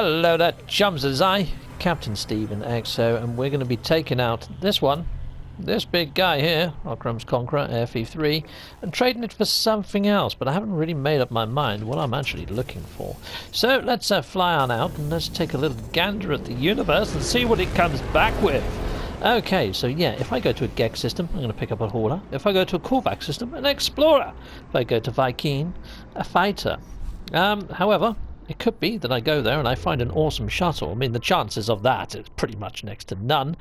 Hello there, chums. It's I, Captain Steve in EXO, and we're going to be taking out this one, this big guy here, Ockram's Conqueror, FE3, and trading it for something else, but I haven't really made up my mind what I'm actually looking for. So let's fly on out and let's take a little gander at the universe and see what it comes back with. Okay, so yeah, if I go to a Gex system, I'm going to pick up a Hauler. If I go to a Korvax system, an Explorer. If I go to Viking, a Fighter. However, it could be that I go there and I find an awesome shuttle. I mean, the chances of that is pretty much next to none.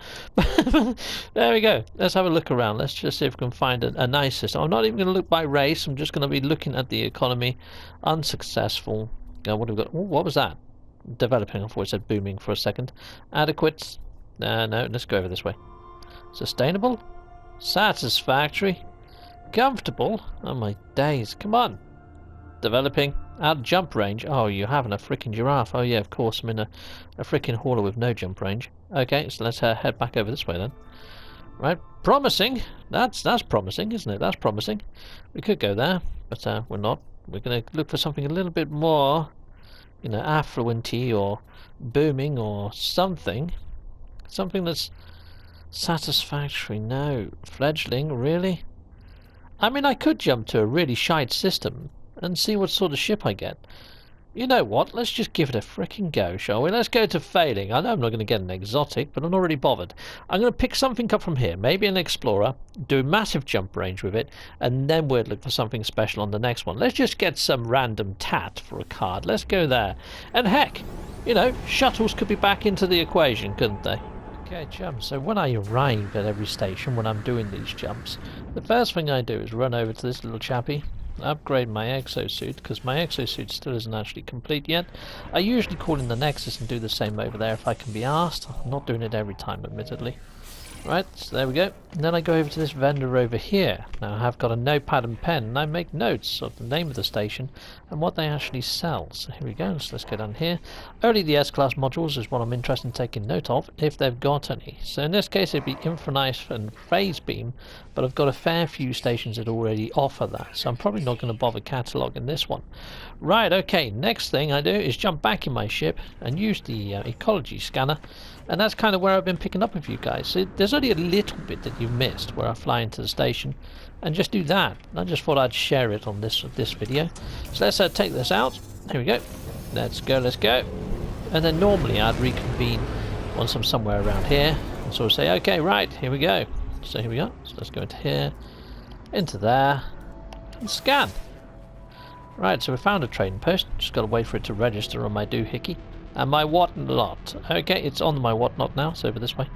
There we go. Let's have a look around. Let's just see if we can find a nice system. I'm not even going to look by race. I'm just going to be looking at the economy. Unsuccessful. What have we got? Ooh, what was that? Developing. I thought it said booming for a second. Adequate. No, let's go over this way. Sustainable. Satisfactory. Comfortable. Oh my days. Come on. Developing. Out jump range. Oh, you having a freaking giraffe. Oh yeah, of course. I'm in a freaking hauler with no jump range. Okay, so let's head back over this way then. Right, promising. That's promising, isn't it? That's promising. We could go there, but we're not. We're going to look for something a little bit more, you know, affluenty or booming or something. Something that's satisfactory. No. Fledgling, really? I mean, I could jump to a really shite system and see what sort of ship I get. You know what? Let's just give it a frickin' go, shall we? Let's go to failing. I know I'm not going to get an exotic, but I'm not really bothered. I'm going to pick something up from here, maybe an Explorer, do massive jump range with it, and then we'll look for something special on the next one. Let's just get some random tat for a card. Let's go there. And heck, you know, shuttles could be back into the equation, couldn't they? Okay, chums, so when I arrive at every station, when I'm doing these jumps, the first thing I do is run over to this little chappie, upgrade my exosuit, because my exosuit still isn't actually complete yet. I usually call in the Nexus and do the same over there if I can be asked. I'm not doing it every time, admittedly. Right, so there we go. And then I go over to this vendor over here. Now I have got a notepad and pen, and I make notes of the name of the station and what they actually sell. So here we go, so let's go down here. Only the S-Class modules is what I'm interested in taking note of, if they've got any. So in this case it'd be Infranice and Phase Beam, but I've got a fair few stations that already offer that, so I'm probably not going to bother cataloguing this one. Right, okay, next thing I do is jump back in my ship and use the ecology scanner, and that's kind of where I've been picking up with you guys. So there's only a little bit that you've missed where I fly into the station and just do that. I just thought I'd share it on this video. So let's take this out. Here we go. Let's go. And then normally I'd reconvene once I'm somewhere around here and sort of say, okay, right, here we go. So here we go. So let's go into here, into there, and scan. Right, so we found a trading post. Just got to wait for it to register on my doohickey. And my whatnot. Okay, it's on my whatnot now, so over this way.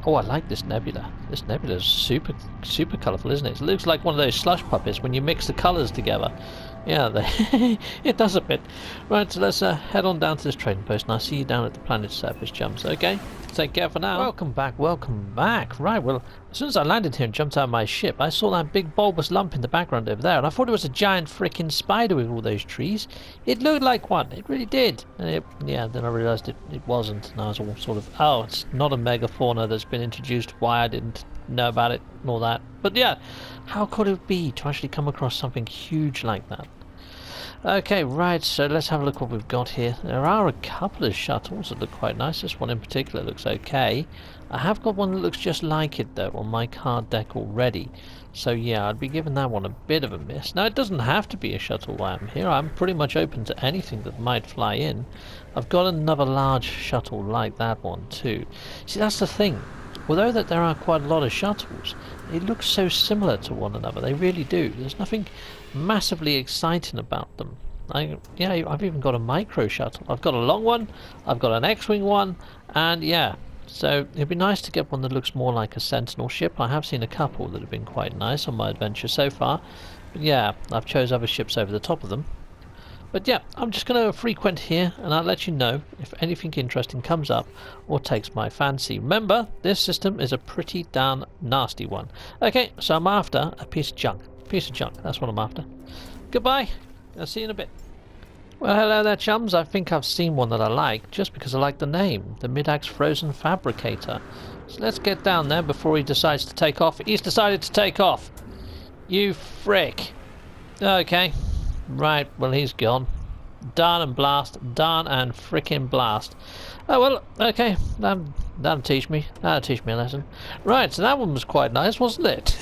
Oh, I like this nebula. This nebula is super colourful, isn't it? It looks like one of those slush puppies when you mix the colours together. Yeah, it does a bit. Right, so let's head on down to this trading post, and I'll see you down at the planet's surface, chums. Okay, take care for now. Welcome back. Right, well, as soon as I landed here and jumped out of my ship, I saw that big bulbous lump in the background over there, and I thought it was a giant frickin' spider with all those trees. It looked like one. It really did. And yeah, then I realised it wasn't, and I was all sort of, oh, it's not a megafauna that's been introduced. Why I didn't know about it and all that. But yeah, how could it be to actually come across something huge like that? Okay, right, so let's have a look what we've got here. There are a couple of shuttles that look quite nice. This one in particular looks okay. I have got one that looks just like it though on my card deck already. So yeah, I'd be giving that one a bit of a miss. Now it doesn't have to be a shuttle while I'm here. I'm pretty much open to anything that might fly in. I've got another large shuttle like that one too. See, that's the thing. Although that there are quite a lot of shuttles, they look so similar to one another. They really do. There's nothing massively exciting about them. Yeah, I've even got a micro shuttle. I've got a long one, I've got an X-Wing one, and yeah. So it'd be nice to get one that looks more like a Sentinel ship. I have seen a couple that have been quite nice on my adventure so far. But yeah, I've chose other ships over the top of them. But yeah, I'm just going to frequent here, and I'll let you know if anything interesting comes up or takes my fancy. Remember, this system is a pretty darn nasty one. Okay, so I'm after a piece of junk. That's what I'm after. Goodbye. I'll see you in a bit. Well, hello there, chums. I think I've seen one that I like, just because I like the name. The Midak's Frozen Fabricator. So let's get down there before he decides to take off. He's decided to take off. You frick. Okay. Right, well, he's gone. Done and blast. Done and frickin' blast. Oh, well, okay. That'll teach me. That'll teach me a lesson. Right, so that one was quite nice, wasn't it?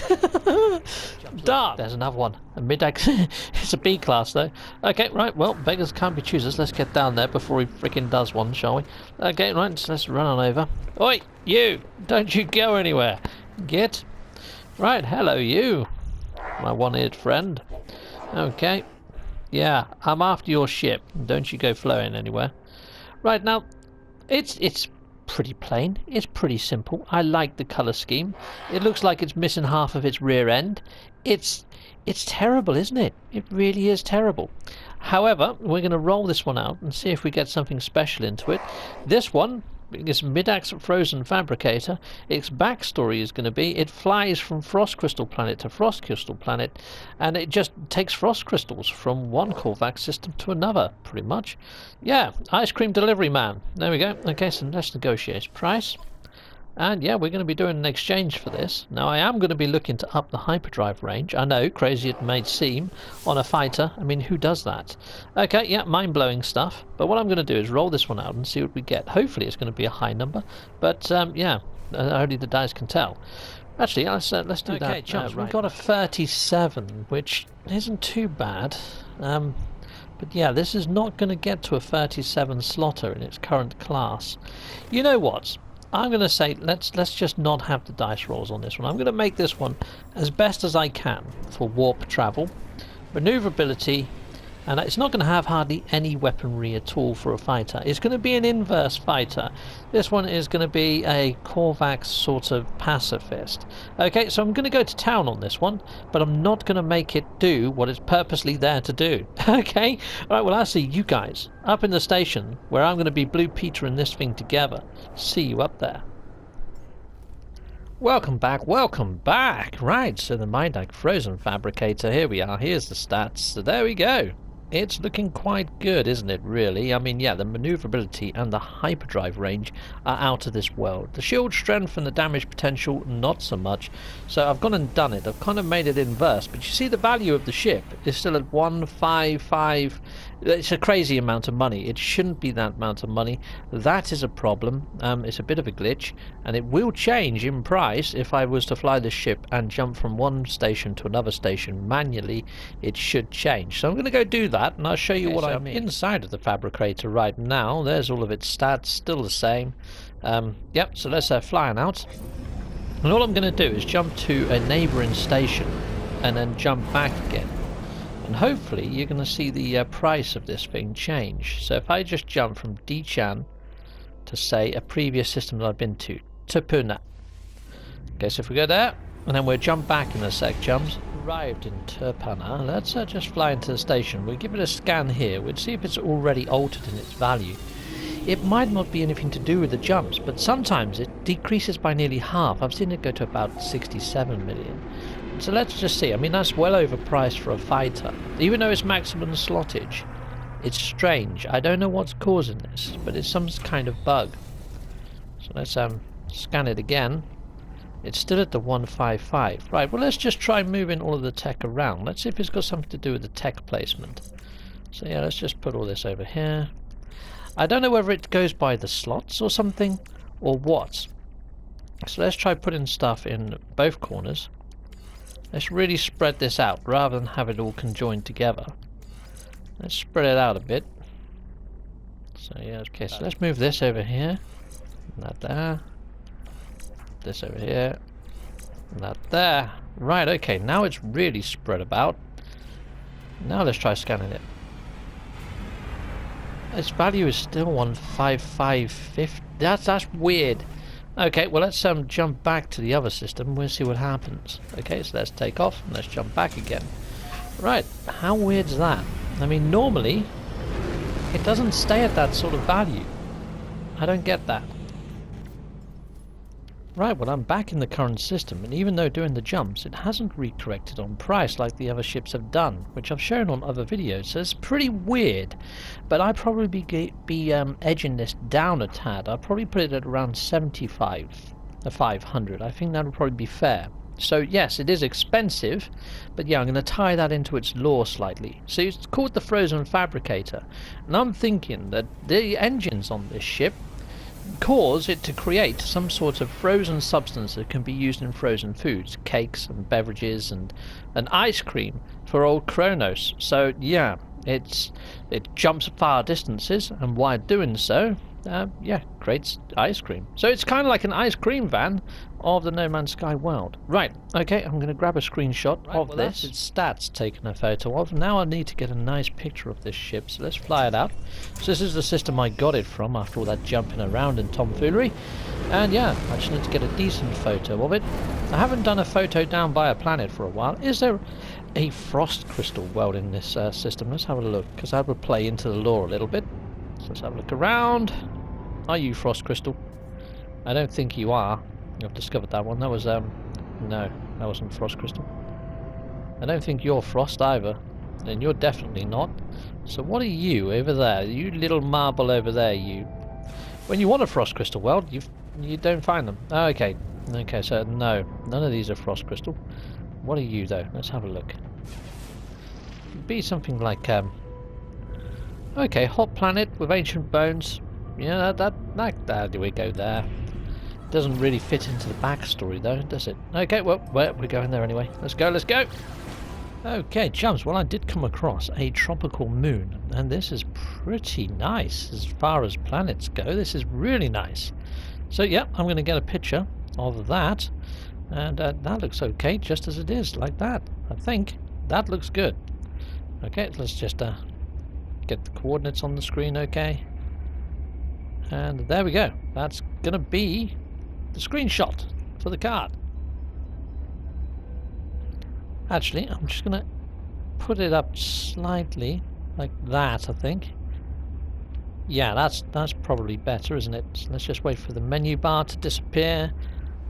Done. There's another one. A Midak. It's a B class, though. Okay, right, well, beggars can't be choosers. Let's get down there before he frickin' does one, shall we? Okay, right, so let's run on over. Oi, you! Don't you go anywhere. Get. Right, hello, you. My one-eared friend. Okay. Yeah, I'm after your ship. Don't you go flowing anywhere. Right, now, it's pretty plain. It's pretty simple. I like the colour scheme. It looks like it's missing half of its rear end. It's terrible, isn't it? It really is terrible. However, we're going to roll this one out and see if we get something special into it. This one is Midak's frozen Fabricator. Its backstory is going to be it flies from frost crystal planet to frost crystal planet, and it just takes frost crystals from one Korvax system to another, pretty much. Yeah, ice cream delivery man. There we go. Okay, so let's negotiate price. And yeah, we're going to be doing an exchange for this. Now, I am going to be looking to up the hyperdrive range. I know, crazy it may seem, on a fighter. I mean, who does that? Okay, yeah, mind-blowing stuff. But what I'm going to do is roll this one out and see what we get. Hopefully it's going to be a high number. But, yeah, only the dice can tell. Actually, let's do that. Okay, chums, we've got a 37, which isn't too bad. But yeah, this is not going to get to a 37 slotter in its current class. You know what? I'm going to say let's just not have the dice rolls on this one. I'm going to make this one as best as I can for warp travel, maneuverability, and it's not going to have hardly any weaponry at all for a fighter. It's going to be an inverse fighter. This one is going to be a Korvax sort of pacifist. Okay, so I'm going to go to town on this one, but I'm not going to make it do what it's purposely there to do. Okay? Alright, well, I'll see you guys up in the station, where I'm going to be Blue Peter and this thing together. See you up there. Welcome back, welcome back! Right, so the Midak Frozen Fabricator, here we are, here's the stats, so there we go. It's looking quite good, isn't it, really? I mean, yeah, the maneuverability and the hyperdrive range are out of this world. The shield strength and the damage potential, not so much. So I've gone and done it. I've kind of made it inverse. But you see the value of the ship is still at 155. It's a crazy amount of money. It shouldn't be that amount of money. That is a problem. It's a bit of a glitch. And it will change in price if I was to fly the ship and jump from one station to another station manually. It should change. So I'm going to go do that. And I'll show you what I mean. Inside of the Fabricator right now, there's all of its stats, still the same. Yep, so let's fly on out. And all I'm going to do is jump to a neighbouring station and then jump back again. And hopefully you're going to see the price of this thing change. So if I just jump from D-Chan to, say, a previous system that I've been to Puna. Okay, so if we go there, and then we'll jump back in a sec, chums. Arrived in Turpana. Let's just fly into the station. We'll give it a scan here. We'll see if it's already altered in its value. It might not be anything to do with the jumps, but sometimes it decreases by nearly half. I've seen it go to about 67 million. So let's just see. I mean, that's well overpriced for a fighter. Even though it's maximum slottage, it's strange. I don't know what's causing this, but it's some kind of bug. So let's scan it again. It's still at the 155. Right, well, let's just try moving all of the tech around. Let's see if it's got something to do with the tech placement. So yeah, let's just put all this over here. I don't know whether it goes by the slots or something, or what. So let's try putting stuff in both corners. Let's really spread this out, rather than have it all conjoined together. Let's spread it out a bit. So yeah, okay, so let's move this over here. That there. This over here, and that there. Right, okay, now it's really spread about. Now let's try scanning it. Its value is still 15550. That's weird. Okay, well, let's jump back to the other system. We'll see what happens. Okay, so let's take off and let's jump back again. Right, how weird's that? I mean, normally it doesn't stay at that sort of value. I don't get that. Right, well, I'm back in the current system, and even though doing the jumps, it hasn't recorrected on price like the other ships have done, which I've shown on other videos, so it's pretty weird. But I'd probably be edging this down a tad. I'd probably put it at around 75 to 500. I think that would probably be fair. So yes, it is expensive, but yeah, I'm going to tie that into its lore slightly. So it's called the Frozen Fabricator, and I'm thinking that the engines on this ship cause it to create some sort of frozen substance that can be used in frozen foods, cakes and beverages and ice cream for old Kronos. So yeah, it jumps far distances, and while doing so, yeah, creates ice cream. So it's kind of like an ice cream van of the No Man's Sky world. Right, okay, I'm going to grab a screenshot of this. That's its stats taken a photo of. Now I need to get a nice picture of this ship, so let's fly it out. So this is the system I got it from after all that jumping around and tomfoolery. And yeah, I just need to get a decent photo of it. I haven't done a photo down by a planet for a while. Is there a frost crystal world in this system? Let's have a look, because I will play into the lore a little bit. So let's have a look around. Are you frost crystal? I don't think you are. I've discovered that one. That was no, that wasn't frost crystal. I don't think you're frost either, and you're definitely not. So what are you over there? You little marble over there. You, when you want a frost crystal world, you don't find them. Oh, okay, so no, none of these are frost crystal. What are you though? Let's have a look. Be something like okay, hot planet with ancient bones. Yeah, that do we go there? Doesn't really fit into the backstory though, does it? Okay, well, we're going there anyway. Let's go. Okay, chums, well, I did come across a tropical moon, and this is pretty nice as far as planets go. This is really nice. So yeah, I'm going to get a picture of that, and that looks okay just as it is, like that. I think that looks good. Okay, let's just get the coordinates on the screen, okay? And there we go. That's going to be the screenshot for the card. Actually, I'm just going to put it up slightly like that, I think. Yeah, that's probably better, isn't it? So let's just wait for the menu bar to disappear,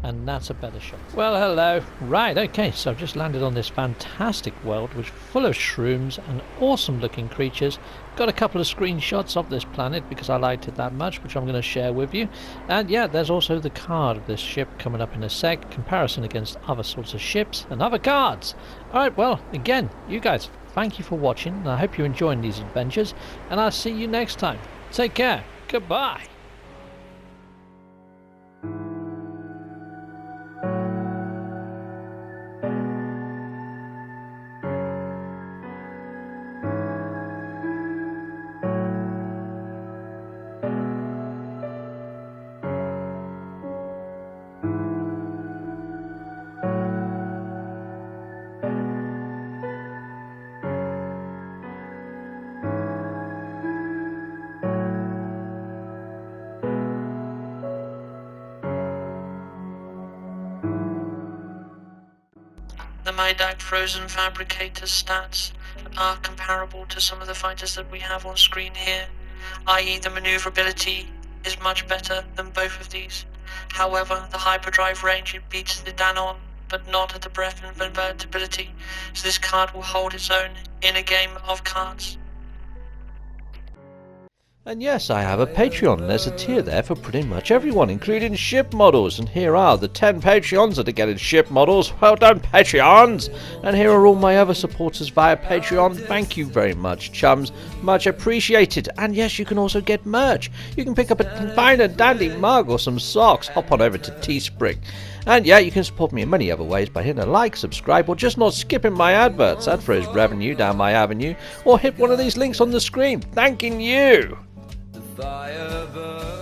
and that's a better shot. Well, hello. Right, okay, so I've just landed on this fantastic world which is full of shrooms and awesome looking creatures. Got a couple of screenshots of this planet because I liked it that much, which I'm going to share with you. And yeah, there's also the card of this ship coming up in a sec, comparison against other sorts of ships and other cards. Alright, well, again, you guys, thank you for watching, and I hope you're enjoying these adventures, and I'll see you next time. Take care. Goodbye. The Midak Frozen Fabricator stats are comparable to some of the fighters that we have on screen here, i.e. the maneuverability is much better than both of these. However, the hyperdrive range, it beats the Danon, but not at the breadth and convertibility, so this card will hold its own in a game of cards. And yes, I have a Patreon. There's a tier there for pretty much everyone, including ship models. And here are the 10 Patreons that are getting ship models. Well done, Patreons! And here are all my other supporters via Patreon. Thank you very much, chums. Much appreciated. And yes, you can also get merch. You can pick up a fine and dandy mug or some socks. Hop on over to Teespring. And yeah, you can support me in many other ways by hitting a like, subscribe, or just not skipping my adverts. That throws revenue down my avenue. Or hit one of these links on the screen. Thanking you! Fire burns.